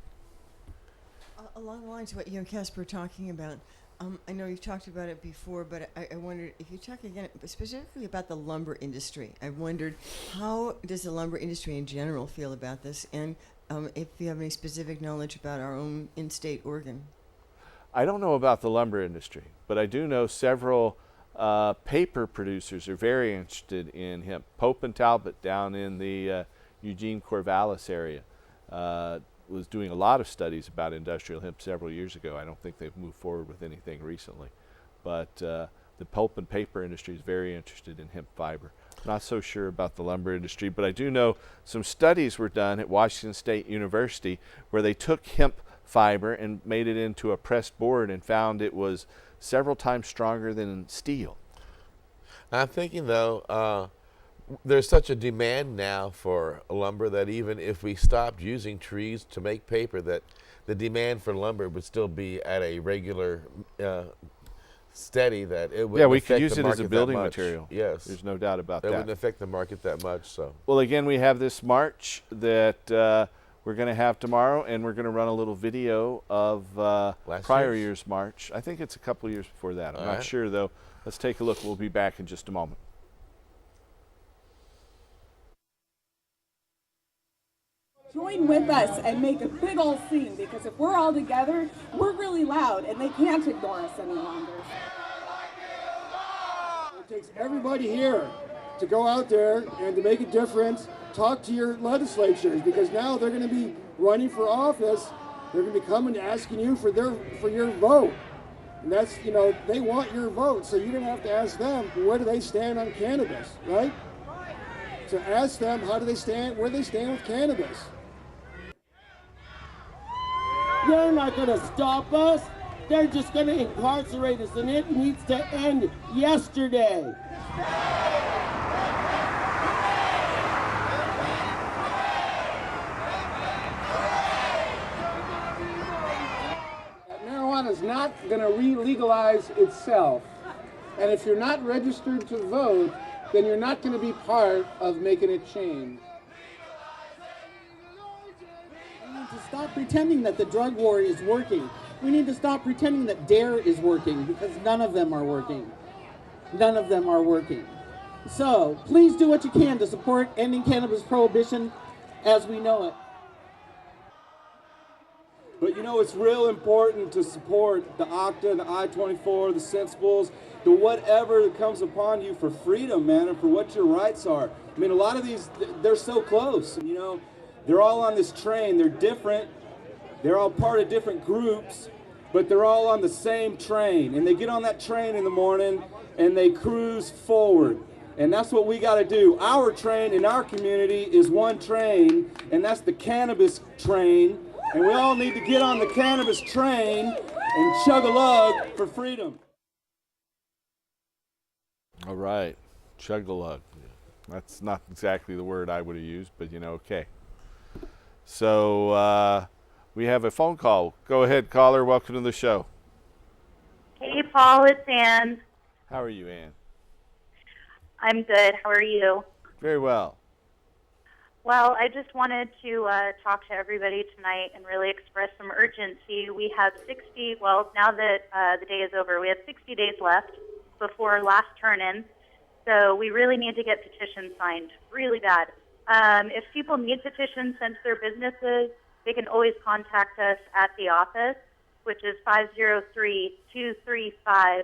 [SPEAKER 12] Along the lines of what you and Casper are talking about, I know you've talked about it before, but I wondered if you talk again specifically about the lumber industry. I wondered, how does the lumber industry in general feel about this, and if you have any specific knowledge about our own in-state Oregon.
[SPEAKER 2] I don't know about the lumber industry, but I do know several paper producers are very interested in hemp. Pope and Talbot down in the Eugene Corvallis area was doing a lot of studies about industrial hemp several years ago. I don't think they've moved forward with anything recently, but the pulp and paper industry is very interested in hemp fiber. Not so sure about the lumber industry, but I do know some studies were done at Washington State University where they took hemp fiber and made it into a pressed board and found it was several times stronger than steel.
[SPEAKER 4] I'm thinking, though, there's such a demand now for lumber that even if we stopped using trees to make paper, that the demand for lumber would still be at a regular steady that it would.
[SPEAKER 2] Yeah, we could use it as a building material.
[SPEAKER 4] Yes,
[SPEAKER 2] there's no doubt about
[SPEAKER 4] that.
[SPEAKER 2] That
[SPEAKER 4] Wouldn't affect the market that much. So.
[SPEAKER 2] Well, again, we have this march that we're going to have tomorrow, and we're going to run a little video of prior year's march. I think it's a couple years before that. I'm not sure though. Let's take a look. We'll be back in just a moment.
[SPEAKER 13] Join with us and make a big old scene, because if we're all together, we're really loud and they can't ignore us any longer.
[SPEAKER 14] It takes everybody here to go out there and to make a difference. Talk to your legislatures, because now they're going to be running for office. They're going to be coming asking you for your vote. And that's, they want your vote, so you're going to have to ask them, where do they stand on cannabis, right? So ask them, how do they stand, where do they stand with cannabis?
[SPEAKER 15] They're not going to stop us. They're just going to incarcerate us, and it needs to end yesterday.
[SPEAKER 14] Marijuana is not going to re-legalize itself. And if you're not registered to vote, then you're not going to be part of making it change.
[SPEAKER 15] We need to stop pretending that the drug war is working. We need to stop pretending that DARE is working, because none of them are working. None of them are working. So please do what you can to support ending cannabis prohibition as we know it.
[SPEAKER 16] But it's real important to support the OCTA, the I-24, the Sensibles, the whatever that comes upon you for freedom, man, and for what your rights are. I mean, a lot of these, they're so close, they're all on this train. They're different. They're all part of different groups, but they're all on the same train. And they get on that train in the morning and they cruise forward. And that's what we got to do. Our train in our community is one train, and that's the cannabis train. And we all need to get on the cannabis train and chug-a-lug for freedom.
[SPEAKER 2] All right, chug-a-lug. That's not exactly the word I would have used, but okay. So we have a phone call. Go ahead, caller. Welcome to the show.
[SPEAKER 17] Hey, Paul, it's Ann.
[SPEAKER 2] How are you, Ann?
[SPEAKER 17] I'm good. How are you?
[SPEAKER 2] Very well.
[SPEAKER 17] Well, I just wanted to talk to everybody tonight and really express some urgency. We have now that the day is over, we have 60 days left before last turn-in. So we really need to get petitions signed, really bad. If people need petitions sent to their businesses, they can always contact us at the office, which is 503-235-4606.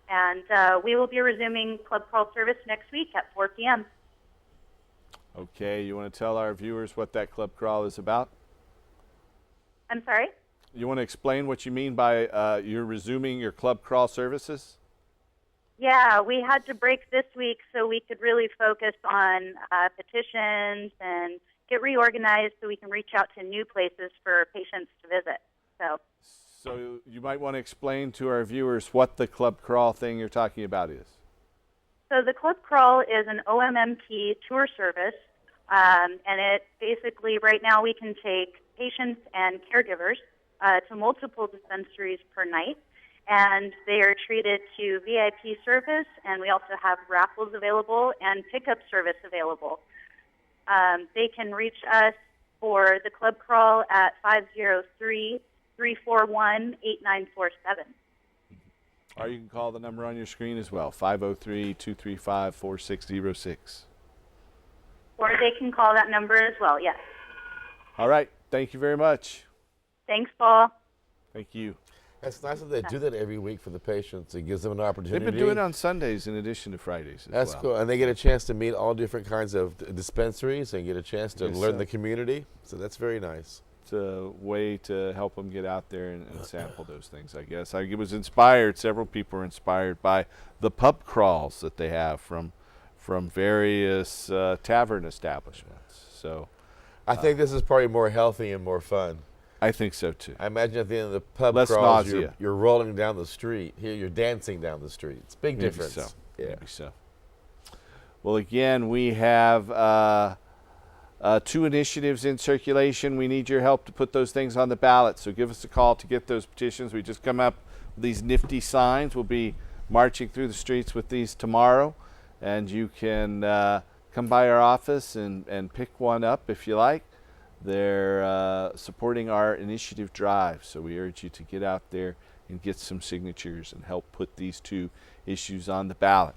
[SPEAKER 17] And we will be resuming club crawl service next week at 4 p.m.
[SPEAKER 2] Okay, you want to tell our viewers what that club crawl is about?
[SPEAKER 17] I'm sorry?
[SPEAKER 2] You want to explain what you mean by you're resuming your club crawl services?
[SPEAKER 17] Yeah, we had to break this week so we could really focus on petitions and get reorganized so we can reach out to new places for patients to visit.
[SPEAKER 2] So you might want to explain to our viewers what the club crawl thing you're talking about is.
[SPEAKER 17] So the club crawl is an OMMP tour service, and it basically, right now we can take patients and caregivers to multiple dispensaries per night, and they are treated to VIP service, and we also have raffles available and pickup service available. They can reach us for the club crawl at 503-341-8947.
[SPEAKER 2] Or you can call the number on your screen as well, 503-235-4606.
[SPEAKER 17] Or they can call that number as well, yes.
[SPEAKER 2] All right. Thank you very much.
[SPEAKER 17] Thanks, Paul.
[SPEAKER 2] Thank you.
[SPEAKER 4] It's nice that they do that every week for the patients. It gives them an opportunity.
[SPEAKER 2] They've been doing it on Sundays in addition to Fridays as
[SPEAKER 4] That's
[SPEAKER 2] well.
[SPEAKER 4] cool. And they get a chance to meet all different kinds of dispensaries and get a chance to learn the community. So that's very nice.
[SPEAKER 2] It's a way to help them get out there and sample those things, I guess. I was inspired, several people were inspired by the pub crawls that they have from various tavern establishments. So
[SPEAKER 4] I think this is probably more healthy and more fun.
[SPEAKER 2] I think so too.
[SPEAKER 4] I imagine at the end of the pub
[SPEAKER 2] Less
[SPEAKER 4] crawls,
[SPEAKER 2] nausea.
[SPEAKER 4] you're rolling down the street. Here you're dancing down the street. It's a big
[SPEAKER 2] Maybe
[SPEAKER 4] difference.
[SPEAKER 2] So.
[SPEAKER 4] Yeah.
[SPEAKER 2] Maybe so. Well, again, we have 2 initiatives in circulation. We need your help to put those things on the ballot. So give us a call to get those petitions. We just come up with these nifty signs. We'll be marching through the streets with these tomorrow. And you can come by our office and pick one up if you like. They're supporting our initiative drive. So we urge you to get out there and get some signatures and help put these 2 issues on the ballot.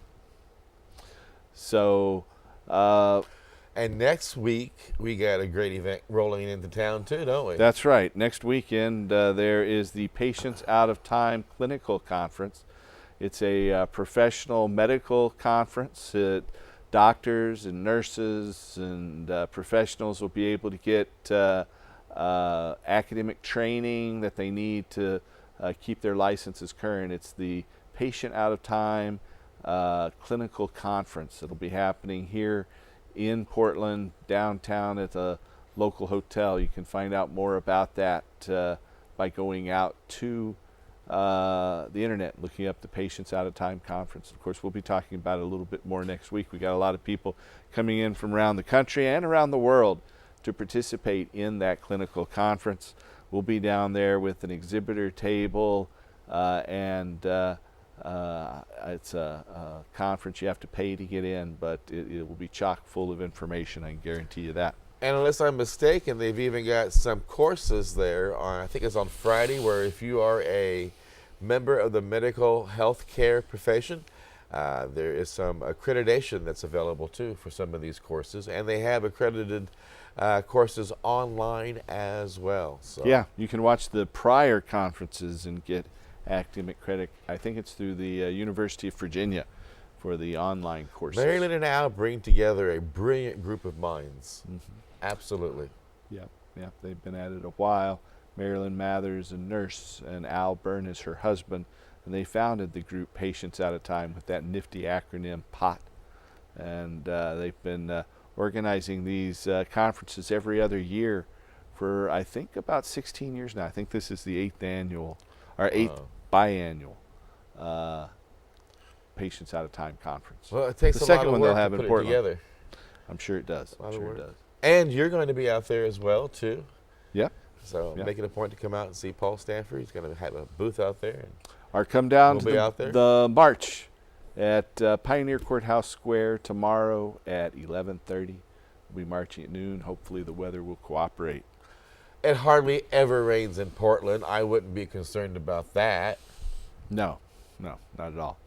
[SPEAKER 2] So,
[SPEAKER 4] and next week we got a great event rolling into town too, don't we?
[SPEAKER 2] That's right. Next weekend there is the Patients Out of Time Clinical Conference. It's a professional medical conference. Doctors and nurses and professionals will be able to get academic training that they need to keep their licenses current. It's the Patient Out of Time Clinical Conference. It'll be happening here in Portland, downtown at the local hotel. You can find out more about that by going out to the internet, looking up the Patients Out of Time Conference. Of course, we'll be talking about it a little bit more next week. We got a lot of people coming in from around the country and around the world to participate in that clinical conference. We'll be down there with an exhibitor table, and it's a conference you have to pay to get in, but it will be chock full of information, I can guarantee you that.
[SPEAKER 4] And unless I'm mistaken, they've even got some courses there on, I think it's on Friday, where if you are a member of the medical health care profession, there is some accreditation that's available too for some of these courses, and they have accredited courses online as well. So
[SPEAKER 2] yeah, you can watch the prior conferences and get academic credit. I think it's through the University of Virginia for the online courses.
[SPEAKER 4] Maryland and Al bring together a brilliant group of minds. Absolutely.
[SPEAKER 2] Yep, they've been at it a while. Marilyn Mathers, a nurse, and Al Byrne is her husband, and they founded the group Patients Out of Time with that nifty acronym POT. And they've been organizing these conferences every other year for, I think, about 16 years now. I think this is the 8th annual, or 8th biannual Patients Out of Time conference.
[SPEAKER 4] Well, it takes
[SPEAKER 2] the
[SPEAKER 4] a lot
[SPEAKER 2] second
[SPEAKER 4] of
[SPEAKER 2] one
[SPEAKER 4] work
[SPEAKER 2] they'll have
[SPEAKER 4] to
[SPEAKER 2] in
[SPEAKER 4] put
[SPEAKER 2] Portland.
[SPEAKER 4] it together.
[SPEAKER 2] I'm sure it does. I'm sure it does.
[SPEAKER 4] And you're going to be out there as well, too.
[SPEAKER 2] Yep.
[SPEAKER 4] So make it a point to come out and see Paul Stanford. He's going to have a booth out there. And
[SPEAKER 2] or come down
[SPEAKER 4] we'll
[SPEAKER 2] to
[SPEAKER 4] be out there.
[SPEAKER 2] the march at Pioneer Courthouse Square tomorrow at 11:30. We'll be marching at noon. Hopefully the weather will cooperate.
[SPEAKER 4] It hardly ever rains in Portland. I wouldn't be concerned about that.
[SPEAKER 2] No, not at all.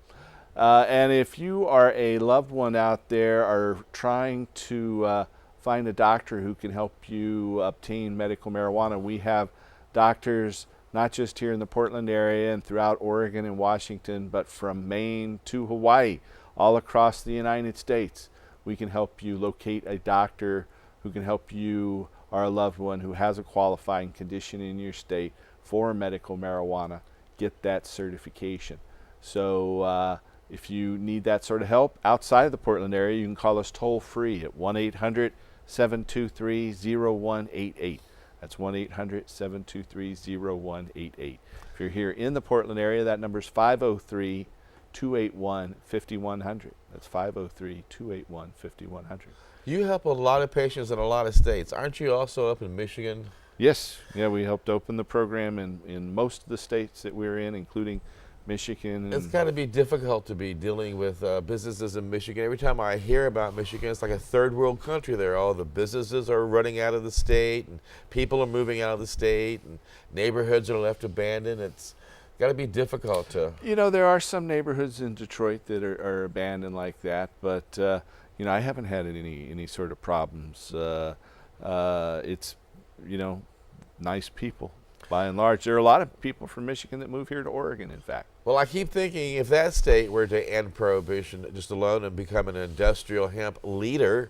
[SPEAKER 2] And if you are a loved one out there or trying to find a doctor who can help you obtain medical marijuana, we have doctors not just here in the Portland area and throughout Oregon and Washington, but from Maine to Hawaii, all across the United States. We can help you locate a doctor who can help you or a loved one who has a qualifying condition in your state for medical marijuana get that certification. So if you need that sort of help outside of the Portland area, you can call us toll free at 1-800-723-0188. That's 1-800-723-0188. If you're here in the Portland area, that number is 503-281-5100. That's 503-281-5100.
[SPEAKER 4] You help a lot of patients in a lot of states. Aren't you also up in Michigan?
[SPEAKER 2] Yes. Yeah, we helped open the program in most of the states that we're in, including Michigan.
[SPEAKER 4] It's got to be difficult to be dealing with businesses in Michigan. Every time I hear about Michigan, it's like a third world country there. All the businesses are running out of the state, and people are moving out of the state, and neighborhoods are left abandoned. It's got to be difficult to...
[SPEAKER 2] You know, there are some neighborhoods in Detroit that are abandoned like that, but, you know, I haven't had any sort of problems. It's, you know, nice people. By and large, there are a lot of people from Michigan that move here to Oregon, in fact.
[SPEAKER 4] Well, I keep thinking if that state were to end prohibition just alone and become an industrial hemp leader,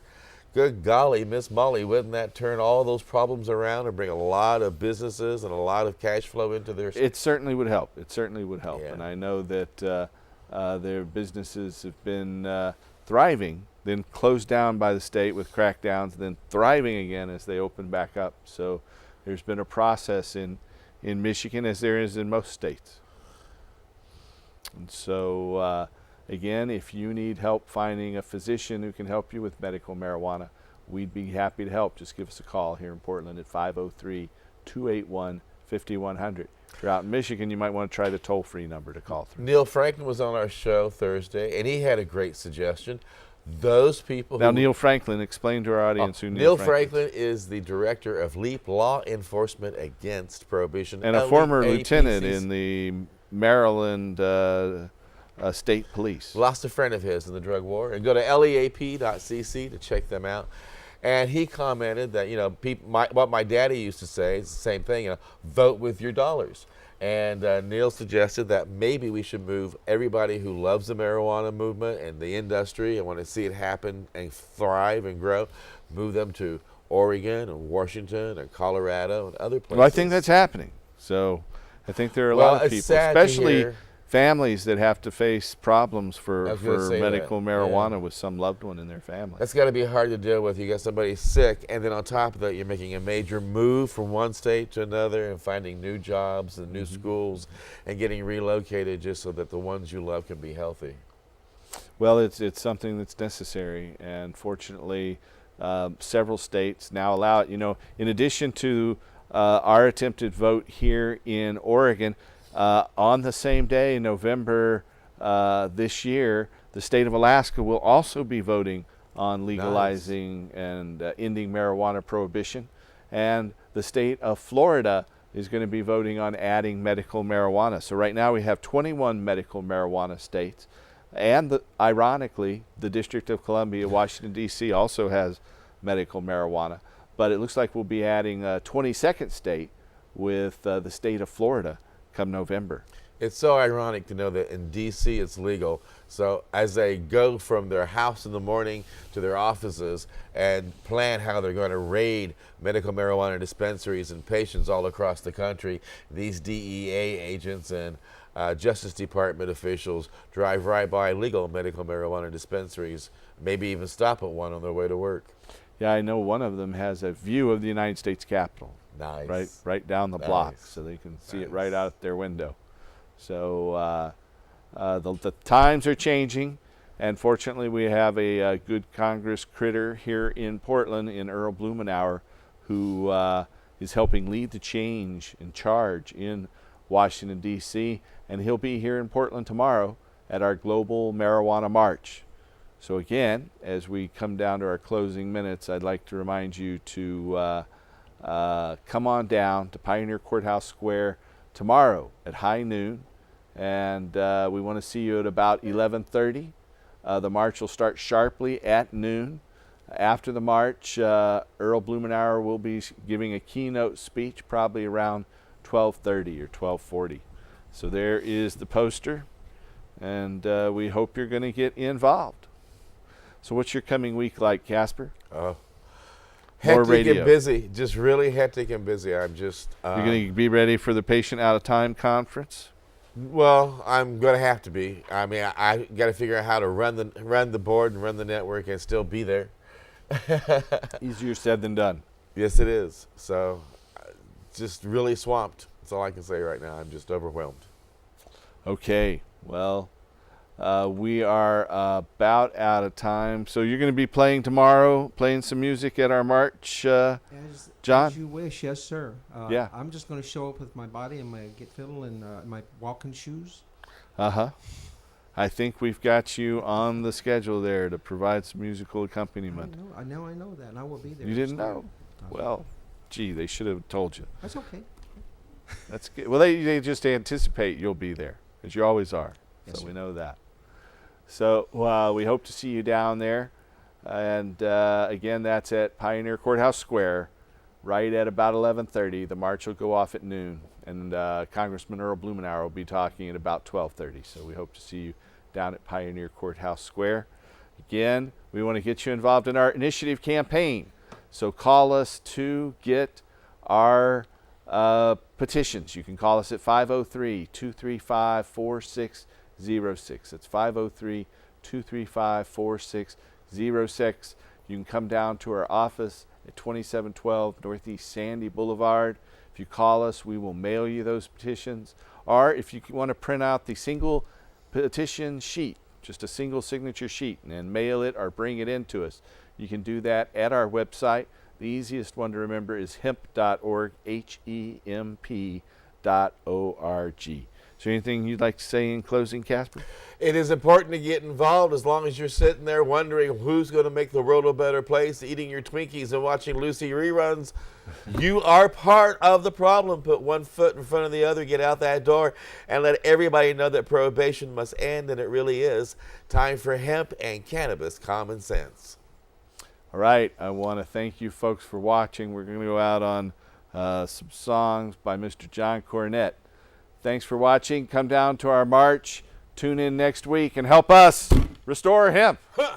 [SPEAKER 4] good golly, Miss Molly, wouldn't that turn all those problems around and bring a lot of businesses and a lot of cash flow into their state?
[SPEAKER 2] It certainly would help. It certainly would help.
[SPEAKER 4] Yeah.
[SPEAKER 2] And I know that their businesses have been thriving, then closed down by the state with crackdowns, then thriving again as they open back up. So there's been a process in Michigan, as there is in most states. And so, again, if you need help finding a physician who can help you with medical marijuana, we'd be happy to help. Just give us a call here in Portland at 503-281-5100. If you're out in Michigan, you might want to try the toll-free number to call through.
[SPEAKER 4] Neil Franklin was on our show Thursday, and he had a great suggestion. Those people
[SPEAKER 2] Now, Neil Franklin, explain to our audience who
[SPEAKER 4] Neil
[SPEAKER 2] Neil Franklin
[SPEAKER 4] Franklin is the director of LEAP, Law Enforcement Against Prohibition.
[SPEAKER 2] and a former
[SPEAKER 4] LEAPCs.
[SPEAKER 2] lieutenant in the Maryland State Police.
[SPEAKER 4] Lost a friend of his in the drug war. And go to leap.cc to check them out. And he commented that, you know, what my daddy used to say is the same thing, you know, vote with your dollars. And Neil suggested that maybe we should move everybody who loves the marijuana movement and the industry and want to see it happen and thrive and grow, move them to Oregon and Washington and Colorado and other places.
[SPEAKER 2] Well, I think that's happening. So I think there are a lot of people, especially families that have to face problems for medical marijuana with some loved one in their family.
[SPEAKER 4] That's got to be hard to deal with. You got somebody sick, and then on top of that, you're making a major move from one state to another and finding new jobs and new schools and getting relocated just so that the ones you love can be healthy.
[SPEAKER 2] Well, it's something that's necessary, and fortunately, several states now allow it. You know, in addition to our attempted vote here in Oregon, on the same day, November this year, the state of Alaska will also be voting on legalizing and ending marijuana prohibition. And the state of Florida is going to be voting on adding medical marijuana. So right now we have 21 medical marijuana states. And ironically, the District of Columbia, Washington, D.C. also has medical marijuana. But it looks like we'll be adding a 22nd state with the state of Florida come November.
[SPEAKER 4] It's so ironic to know that in D.C. it's legal. So as they go from their house in the morning to their offices and plan how they're going to raid medical marijuana dispensaries and patients all across the country, these DEA agents and Justice Department officials drive right by legal medical marijuana dispensaries, maybe even stop at one on their way to work.
[SPEAKER 2] Yeah, I know one of them has a view of the United States Capitol.
[SPEAKER 4] Nice.
[SPEAKER 2] Right down the block, so they can see it right out their window. So the times are changing, and fortunately we have a good Congress critter here in Portland in Earl Blumenauer, who is helping lead the change and charge in Washington, D.C., and he'll be here in Portland tomorrow at our Global Marijuana March. So again, as we come down to our closing minutes, I'd like to remind you to come on down to Pioneer Courthouse Square tomorrow at high noon, and we want to see you at about 11:30. The march will start sharply at noon. After the march, Earl Blumenauer will be giving a keynote speech probably around 12:30 or 12:40. So there is the poster, and we hope you're going to get involved. So what's your coming week like, Casper?
[SPEAKER 4] Hectic and busy, just really hectic and busy. I'm just.
[SPEAKER 2] You're going to be ready for the Patient Out of Time conference?
[SPEAKER 4] Well, I'm going to have to be. I mean, I got to figure out how to run the board and run the network and still be there.
[SPEAKER 2] Easier said than done.
[SPEAKER 4] Yes, it is. So, just really swamped. That's all I can say right now. I'm just overwhelmed.
[SPEAKER 2] Okay. Well. We are about out of time. So you're going to be playing tomorrow, playing some music at our march, John?
[SPEAKER 3] As you wish, yes, sir.
[SPEAKER 2] Yeah.
[SPEAKER 3] I'm just going to show up with my body and my get fiddle and my walking shoes.
[SPEAKER 2] Uh-huh. I think we've got you on the schedule there to provide some musical accompaniment.
[SPEAKER 3] I know that, and I will be there.
[SPEAKER 2] You didn't know? Well, gee, they should have told you.
[SPEAKER 3] That's okay.
[SPEAKER 2] That's good. Well, they just anticipate you'll be there, as you always are.
[SPEAKER 3] Yes,
[SPEAKER 2] so
[SPEAKER 3] sir.
[SPEAKER 2] we know that. So we hope to see you down there. And again, that's at Pioneer Courthouse Square, right at about 11:30. The march will go off at noon. And Congressman Earl Blumenauer will be talking at about 12:30. So we hope to see you down at Pioneer Courthouse Square. Again, we want to get you involved in our initiative campaign. So call us to get our petitions. You can call us at 503-235-4606. That's 503-235-4606. You can come down to our office at 2712 Northeast Sandy Boulevard. If you call us, we will mail you those petitions. Or if you want to print out the single petition sheet, just a single signature sheet, and mail it or bring it in to us, You can do that at our website. The easiest one to remember is hemp.org, HEMP.org. Is there anything you'd like to say in closing, Casper?
[SPEAKER 4] It is important to get involved. As long as you're sitting there wondering who's going to make the world a better place, eating your Twinkies and watching Lucy reruns, you are part of the problem. Put one foot in front of the other, get out that door, and let everybody know that prohibition must end, and it really is. Time for hemp and cannabis common sense.
[SPEAKER 2] All right, I want to thank you folks for watching. We're going to go out on some songs by Mr. John Cornett. Thanks for watching. Come down to our march. Tune in next week and help us restore hemp.
[SPEAKER 4] Huh.